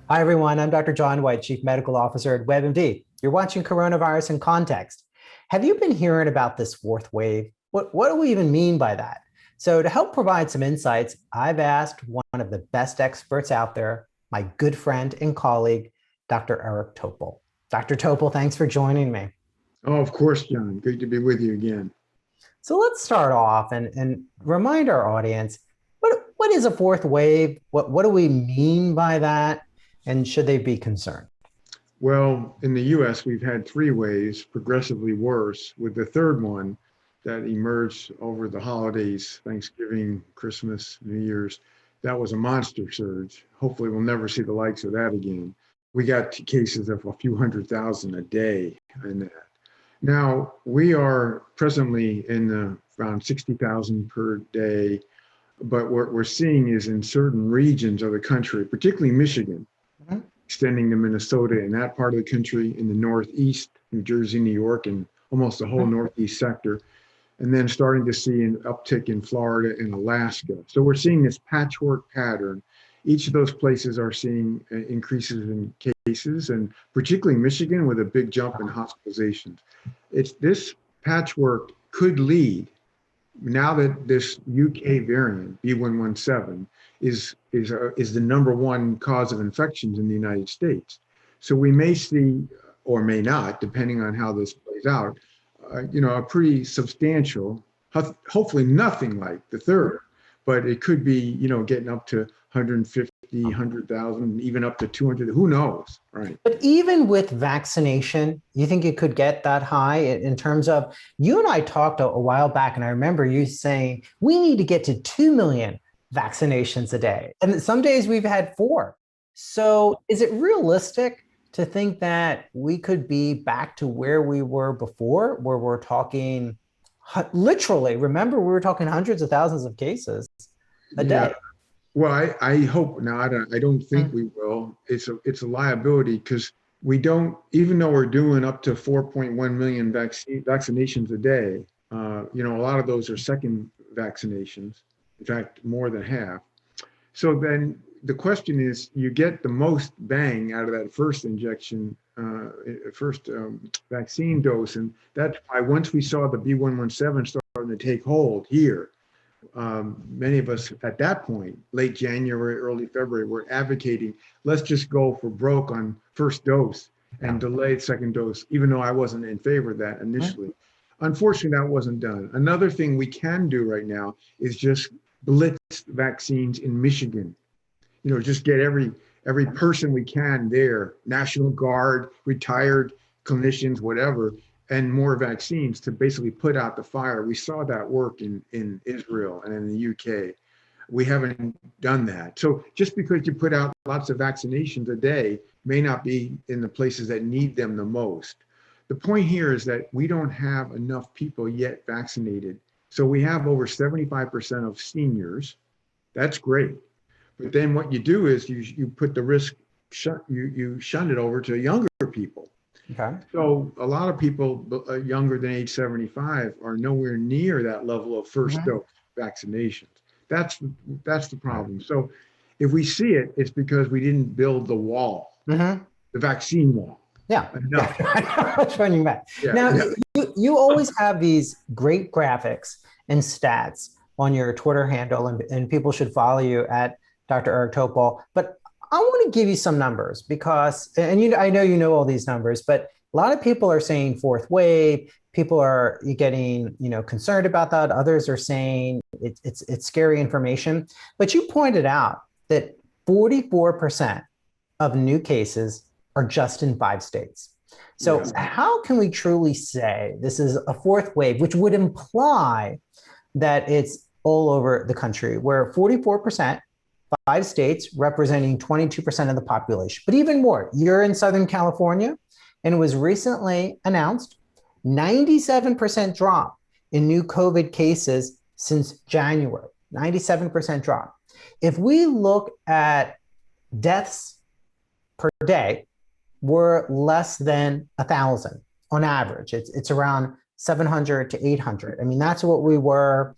Hi, everyone. I'm Dr. John White, Chief Medical Officer at WebMD. You're watching Coronavirus in Context. Have you been hearing about this fourth wave? What do we even mean by that? So to help provide some insights, I've asked one of the best experts out there, my good friend and colleague, Dr. Eric Topol. Dr. Topol, thanks for joining me. Oh, of course, John. Good to be with you again. So let's start off and remind our audience, what is a fourth wave? What do we mean by that? And should they be concerned? Well, in the US, we've had three waves, progressively worse, with the third one that emerged over the holidays, Thanksgiving, Christmas, New Year's. That was a monster surge. Hopefully, we'll never see the likes of that again. We got cases of a few 100,000 a day in that. Now, we are presently in around 60,000 per day, but what we're seeing is in certain regions of the country, particularly Michigan, extending to Minnesota and that part of the country, in the Northeast, New Jersey, New York, and almost the whole Northeast sector, and then starting to see an uptick in Florida and Alaska. So we're seeing this patchwork pattern. Each of those places are seeing increases in cases, and particularly Michigan with a big jump in hospitalizations. This patchwork could lead, now that this UK variant, B117, is the number one cause of infections in the United States. So we may see, or may not, depending on how this plays out, a pretty substantial, hopefully nothing like the third, but it could be, getting up to 150, 100,000, even up to 200, who knows, right? But even with vaccination, you think it could get that high in terms of, you and I talked a while back, and I remember you saying, we need to get to 2 million vaccinations a day. And some days we've had 4. So is it realistic to think that we could be back to where we were before, where we're talking literally, remember, we were talking hundreds of thousands of cases a day? Well, I hope not. I don't think we will. It's a liability because we don't, even though we're doing up to 4.1 million vaccinations a day, a lot of those are second vaccinations. In fact, more than half. So then the question is, you get the most bang out of that first injection, vaccine dose. And that's why once we saw the B117 starting to take hold here, many of us at that point, late January, early February, were advocating, let's just go for broke on first dose and delay second dose, even though I wasn't in favor of that initially. Unfortunately, that wasn't done. Another thing we can do right now is just blitz vaccines in Michigan. Just get every person we can there, National Guard, retired clinicians, whatever, and more vaccines to basically put out the fire. We saw that work in Israel and in the UK. We haven't done that. So just because you put out lots of vaccinations a day may not be in the places that need them the most. The point here is that we don't have enough people yet vaccinated. So we have over 75% of seniors. That's great. But then what you do is you put the risk, you shun it over to younger people. Okay. So a lot of people younger than age 75 are nowhere near that level of first dose vaccinations. That's the problem. So if we see it, it's because we didn't build the wall, the vaccine wall. Yeah. Enough. You always have these great graphics and stats on your Twitter handle, and people should follow you at Dr. Eric Topol. But I want to give you some numbers because, and I know you know all these numbers, but a lot of people are saying fourth wave. People are getting concerned about that. Others are saying it's scary information. But you pointed out that 44% of new cases are just in 5 states. So how can we truly say this is a fourth wave, which would imply that it's all over the country, where 44%, 5 states representing 22% of the population. But even more, you're in Southern California, and it was recently announced 97% drop in new COVID cases since January, 97% drop. If we look at deaths per day, we're less than 1,000 on average. It's around 700 to 800. I mean, that's what we were,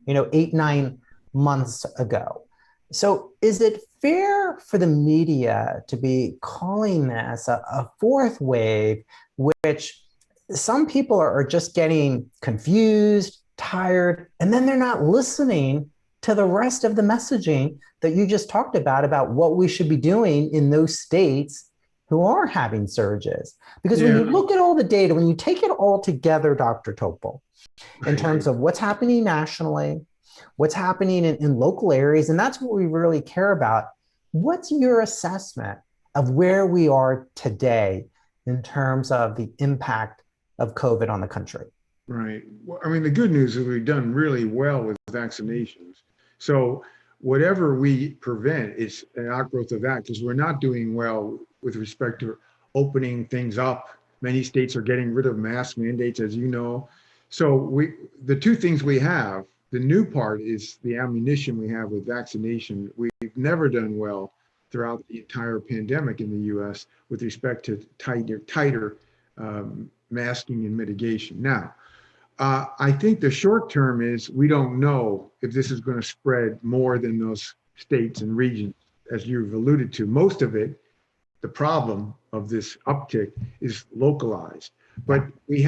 8, 9 months ago. So is it fair for the media to be calling this a fourth wave, which some people are just getting confused, tired, and then they're not listening to the rest of the messaging that you just talked about what we should be doing in those states who are having surges? Because when you look at all the data, when you take it all together, Dr. Topol, in terms of what's happening nationally, what's happening in local areas, and that's what we really care about. What's your assessment of where we are today in terms of the impact of COVID on the country? Right. Well, I mean, the good news is we've done really well with vaccinations. So whatever we prevent is an outgrowth of that, because we're not doing well with respect to opening things up. Many states are getting rid of mask mandates, as you know. So the two things we have, the new part is the ammunition we have with vaccination. We've never done well throughout the entire pandemic in the US with respect to tighter masking and mitigation. Now, I think the short term is we don't know if this is going to spread more than those states and regions, as you've alluded to. Most of it, the problem of this uptick is localized, but we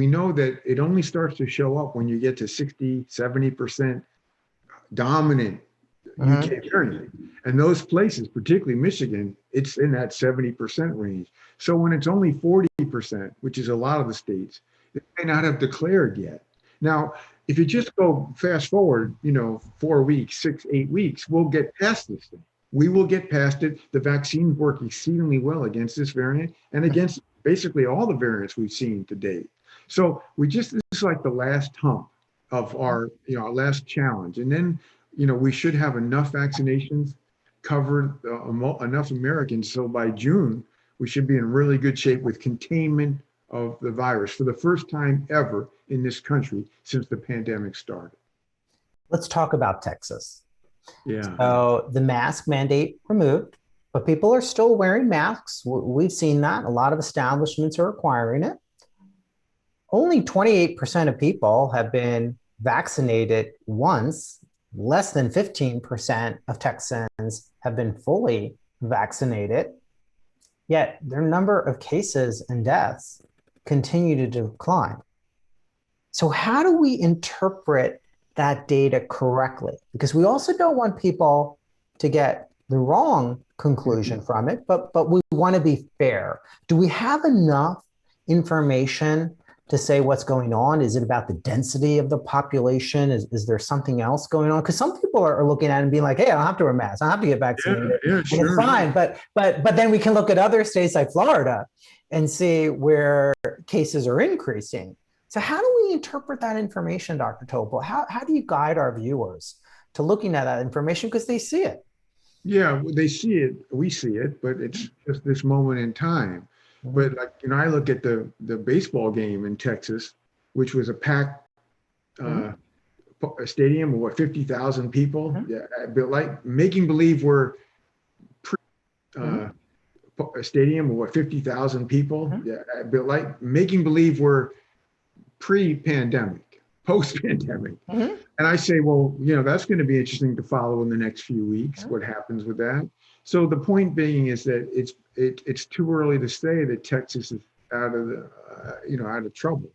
know that it only starts to show up when you get to 60, 70% dominant UK variant. And those places, particularly Michigan, it's in that 70% range. So when it's only 40%, which is a lot of the states, they may not have declared yet. Now, if you just go fast forward, 4 weeks, 6, 8 weeks, we'll get past this thing. We will get past it. The vaccines work exceedingly well against this variant and against basically all the variants we've seen to date. So this is like the last hump of our last challenge. And then, we should have enough vaccinations covered, enough Americans. So by June, we should be in really good shape with containment of the virus for the first time ever in this country since the pandemic started. Let's talk about Texas. Yeah. So the mask mandate removed, but people are still wearing masks. We've seen that. A lot of establishments are requiring it. Only 28% of people have been vaccinated once. Less than 15% of Texans have been fully vaccinated. Yet their number of cases and deaths continue to decline. So how do we interpret that data correctly? Because we also don't want people to get the wrong conclusion from it, but we want to be fair. Do we have enough information to say what's going on? Is it about the density of the population? Is there something else going on? Because some people are looking at it and being like, hey, I don't have to wear a mask. I don't have to get vaccinated. Yeah, sure. And it's fine. But then we can look at other states like Florida and see where cases are increasing. So how do we interpret that information, Dr. Topol? How do you guide our viewers to looking at that information? Because they see it. Yeah, they see it. We see it, but it's just this moment in time. But I look at the baseball game in Texas, which was a packed stadium of 50,000 people. Yeah, but like making believe we're a stadium of 50,000 people. Yeah, but like making believe we're pre-pandemic, post-pandemic. And I say, well, that's going to be interesting to follow in the next few weeks. What happens with that? So the point being is that it's too early to say that Texas is out of trouble.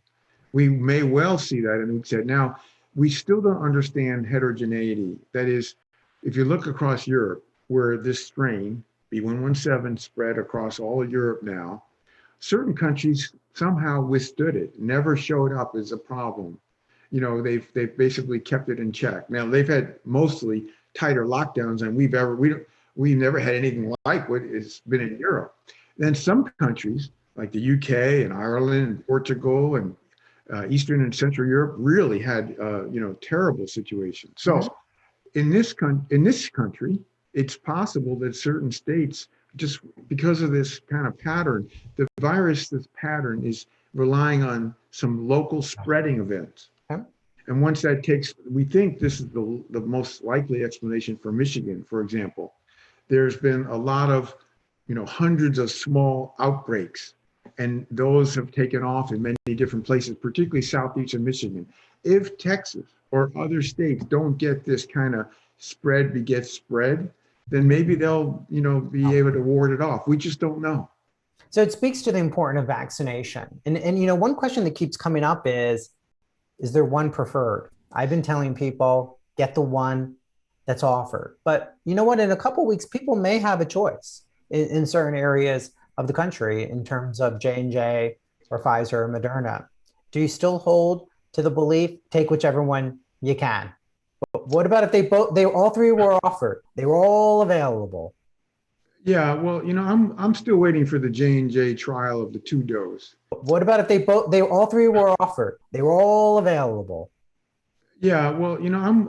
We may well see that, and we said now we still don't understand heterogeneity. That is, if you look across Europe, where this strain B117 spread across all of Europe now, certain countries somehow withstood it, never showed up as a problem. They've basically kept it in check. Now they've had mostly tighter lockdowns than we've never had anything like what has been in Europe. Then some countries like the UK and Ireland and Portugal and Eastern and Central Europe really had terrible situations. So in this country, it's possible that certain states, just because of this kind of pattern, this pattern is relying on some local spreading events. And once that we think this is the most likely explanation for Michigan, for example. There's been a lot of, hundreds of small outbreaks, and those have taken off in many different places, particularly southeastern Michigan. If Texas or other states don't get this kind of spread begets spread, then maybe they'll, be able to ward it off. We just don't know. So it speaks to the importance of vaccination. And one question that keeps coming up is there one preferred? I've been telling people, get the one that's offered. But you know what? In a couple of weeks, people may have a choice in certain areas of the country in terms of J&J or Pfizer or Moderna. Do you still hold to the belief, take whichever one you can? But what about if they all three were offered? They were all available. Yeah, well, I'm still waiting for the J&J trial of the 2-dose. What about if they all three were offered? They were all available. Yeah, well,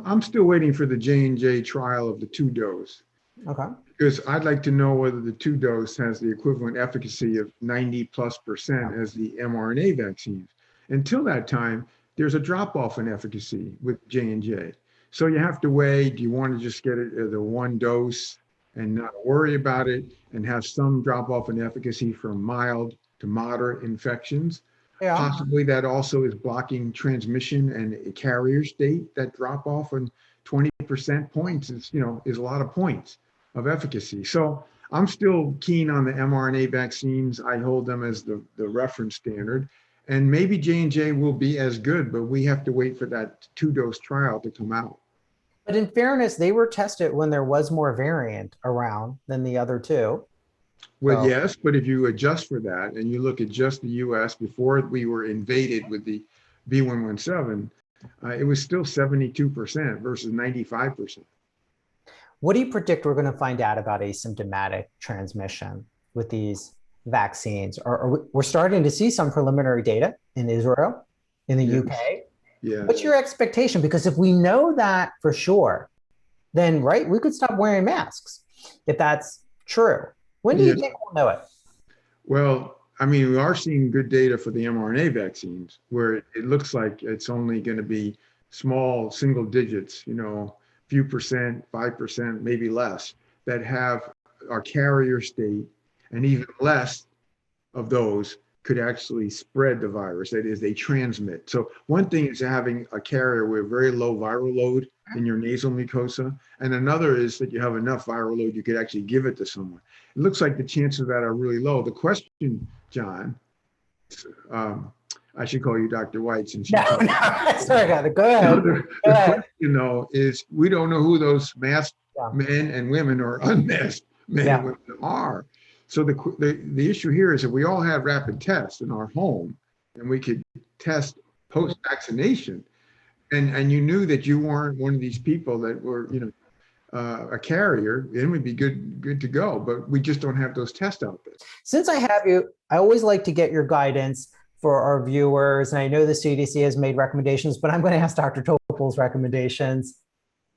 I'm still waiting for the J&J trial of the 2-dose. Okay. Because I'd like to know whether the 2-dose has the equivalent efficacy of 90+% as the mRNA vaccines. Until that time, there's a drop off in efficacy with J&J. So you have to weigh, do you want to just get it as a 1 dose and not worry about it and have some drop off in efficacy from mild to moderate infections? Yeah. Possibly that also is blocking transmission and a carrier state. That drop off on 20% points is a lot of points of efficacy. So I'm still keen on the mRNA vaccines. I hold them as the reference standard. And maybe J&J will be as good, but we have to wait for that 2-dose trial to come out. But in fairness, they were tested when there was more variant around than the other two. Well, So, yes, but if you adjust for that and you look at just the US before we were invaded with the B117, it was still 72% versus 95%. what do you predict we're going to find out about asymptomatic transmission with these vaccines? We're starting to see some preliminary data in Israel, in the Yes. UK. Yeah. What's your expectation? Because if we know that for sure, then right, we could stop wearing masks if that's true. When do you think we'll know it? Well, I mean, we are seeing good data for the mRNA vaccines where it looks like it's only going to be small single digits, few percent, 5%, maybe less, that have our carrier state, and even less of those could actually spread the virus. That is, they transmit. So one thing is having a carrier with very low viral load in your nasal mucosa, and another is that you have enough viral load you could actually give it to someone. It looks like the chances of that are really low. The question, John, I should call you Dr. White since you. No, sorry, go ahead. The question, though, is we don't know who those masked men and women or unmasked men and women are. So the issue here is if we all have rapid tests in our home and we could test post-vaccination, and you knew that you weren't one of these people that were, a carrier, then we'd be good to go. But we just don't have those tests out there. Since I have you, I always like to get your guidance for our viewers. And I know the CDC has made recommendations, but I'm going to ask Dr. Topol's recommendations.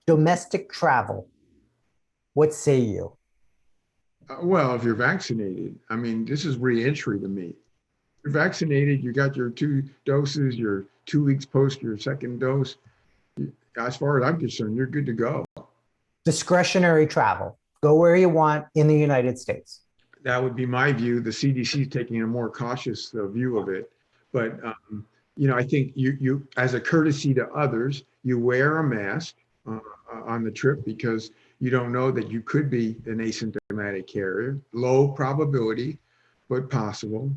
Domestic travel. What say you? Well, if you're vaccinated, I mean, this is re-entry to me. You're vaccinated, you got your 2 doses, you're 2 weeks post your second dose. As far as I'm concerned, you're good to go. Discretionary travel. Go where you want in the United States. That would be my view. The CDC is taking a more cautious view of it. But, I think you, as a courtesy to others, you wear a mask on the trip because you don't know that you could be an asymptomatic carrier. Low probability, but possible.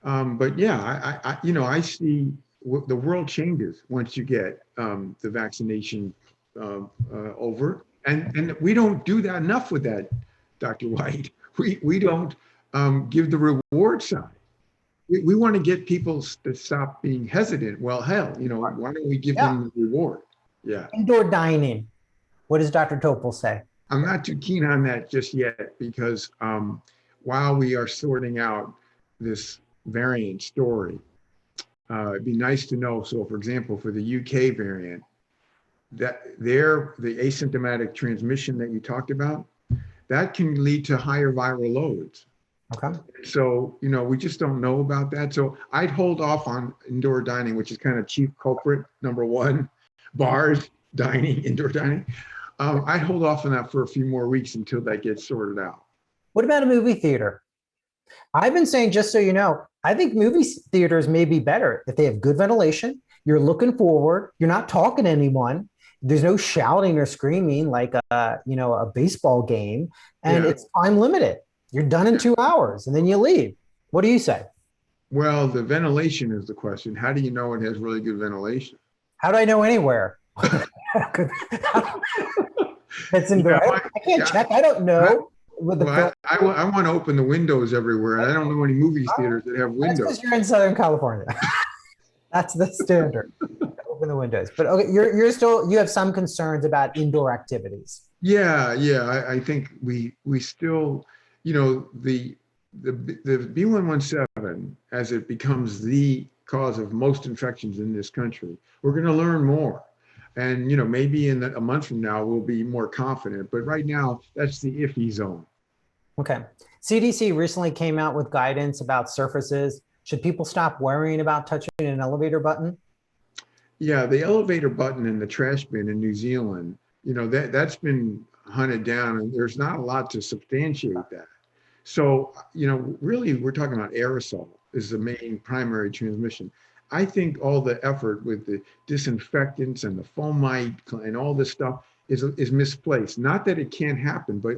But yeah, I see the world changes once you get the vaccination over. And we don't do that enough with that, Dr. White. We don't give the reward side. We want to get people to stop being hesitant. Well, hell, why don't we give them the reward? Yeah. Indoor dining. What does Dr. Topol say? I'm not too keen on that just yet because while we are sorting out this variant story, it'd be nice to know. So, for example, for the UK variant, that the asymptomatic transmission that you talked about, that can lead to higher viral loads. Okay. So, we just don't know about that. So I'd hold off on indoor dining, which is kind of chief culprit, number one, bars, dining, indoor dining. I'd hold off on that for a few more weeks until that gets sorted out. What about a movie theater? I've been saying, just so you know, I think movie theaters may be better if they have good ventilation You're looking forward. You're not talking to anyone. There's no shouting or screaming like a baseball game, and Yeah. it's time limited. You're done in 2 hours, and then you leave. What do you say? Well, the ventilation is the question. How do you know it has really good ventilation? How do I know anywhere? It's Yeah, indoor. I can't yeah. check. I don't I, know with the well, film. I want to open the windows everywhere, and I don't know any movie theaters that have That's windows. because you're in Southern California. That's the standard. Open the windows. But okay, you're still you have some concerns about indoor activities. Yeah, yeah. I think we still, the B117 as it becomes the cause of most infections in this country. We're going to learn more, and maybe in a month from now we'll be more confident. But right now, that's the iffy zone. Okay. CDC recently came out with guidance about surfaces. Should people stop worrying about touching an elevator button? Yeah, the elevator button in the trash bin in New Zealand, that's been hunted down, and there's not a lot to substantiate that. So, really, we're talking about aerosol is the main primary transmission. I think all the effort with the disinfectants and the fomite and all this stuff is misplaced. Not that it can't happen, but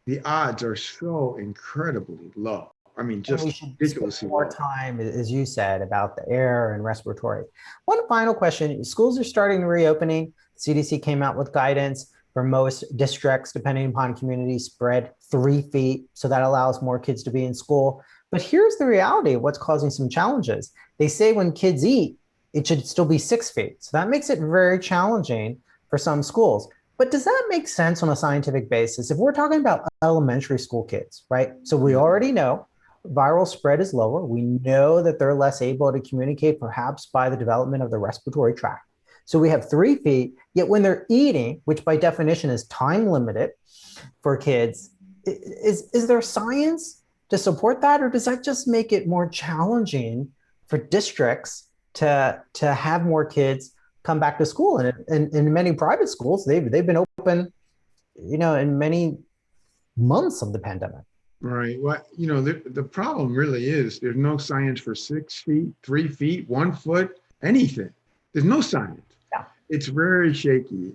the odds are so incredibly low. I mean, And we just should spend ridiculously more low. time, as you said, about the air and respiratory. One final question. Schools are starting reopening. CDC came out with guidance for most districts, depending upon community spread, 3 feet. So that allows more kids to be in school. But here's the reality of what's causing some challenges. They say when kids eat, it should still be 6 feet. So that makes it very challenging for some schools. But does that make sense on a scientific basis? If we're talking about elementary school kids, right? So we already know viral spread is lower. We know that they're less able to communicate, perhaps by the development of the respiratory tract. So we have 3 feet, yet when they're eating, which by definition is time limited for kids, is there science to support that? Or does that just make it more challenging for districts to have more kids come back to school? And in many private schools, they've been open, in many months of the pandemic. Right. Well, the problem really is there's no science for 6 feet, 3 feet, 1 foot, anything. There's no science. Yeah. It's very shaky.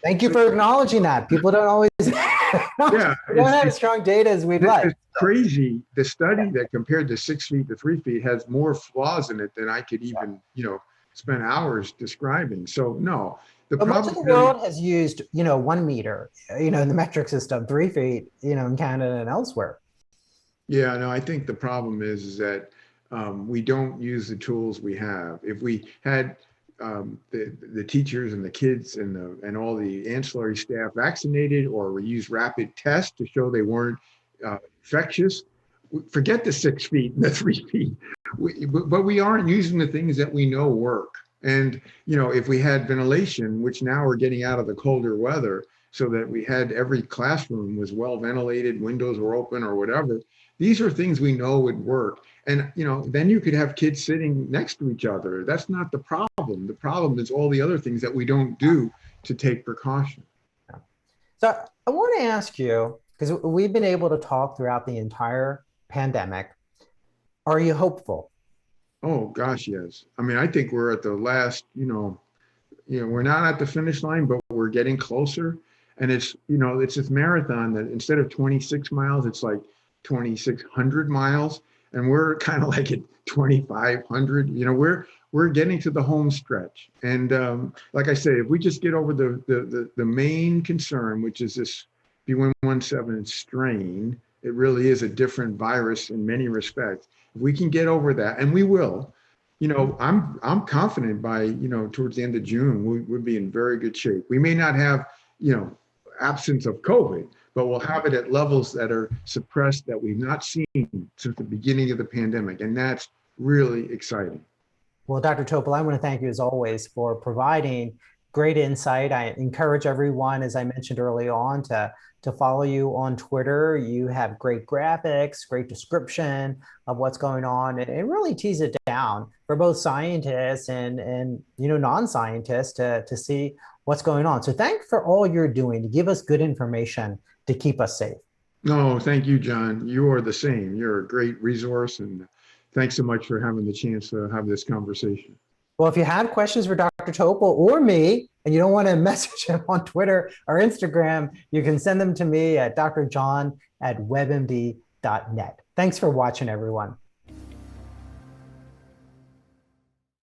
Thank you for acknowledging that. People don't always Yeah, we don't have as strong data as we'd like. it's crazy. The study that compared the 6 feet to 3 feet has more flaws in it than I could even, spend hours describing. So no, the But much problem of the really, world has used, 1 meter, in the metric system, 3 feet, in Canada and elsewhere. yeah, no, I think the problem is that we don't use the tools we have. If we had the teachers and the kids and all the ancillary staff vaccinated, or we use rapid tests to show they weren't infectious, forget the 6 feet and the 3 feet. But we aren't using the things that we know work. And if we had ventilation, which now we're getting out of the colder weather, so that we had every classroom was well ventilated, windows were open or whatever. These are things we know would work. And then you could have kids sitting next to each other. That's not the problem. The problem is all the other things that we don't do to take precaution. So I want to ask you, because we've been able to talk throughout the entire pandemic. Are you hopeful? Oh gosh, yes. I mean, I think we're at the last, we're not at the finish line, but we're getting closer. And it's this marathon that instead of 26 miles, it's like 2,600 miles. And we're kind of like at 2,500. We're getting to the home stretch. And like I say, if we just get over the main concern, which is this B117 strain, it really is a different virus in many respects. If we can get over that, and we will, I'm confident by towards the end of June we'll be in very good shape. We may not have absence of COVID, but we'll have it at levels that are suppressed that we've not seen since the beginning of the pandemic, and that's really exciting. Well, Dr. Topol, I want to thank you as always for providing great insight. I encourage everyone, as I mentioned early on, to follow you on Twitter. You have great graphics, great description of what's going on, and it really tease it down for both scientists and non-scientists to see what's going on. So thanks for all you're doing to give us good information to keep us safe. No, thank you, John. You are the same. You're a great resource, and thanks so much for having the chance to have this conversation. Well, if you have questions for Dr. Topol or me, and you don't want to message him on Twitter or Instagram, you can send them to me at drjohn@webmd.net. Thanks for watching, everyone.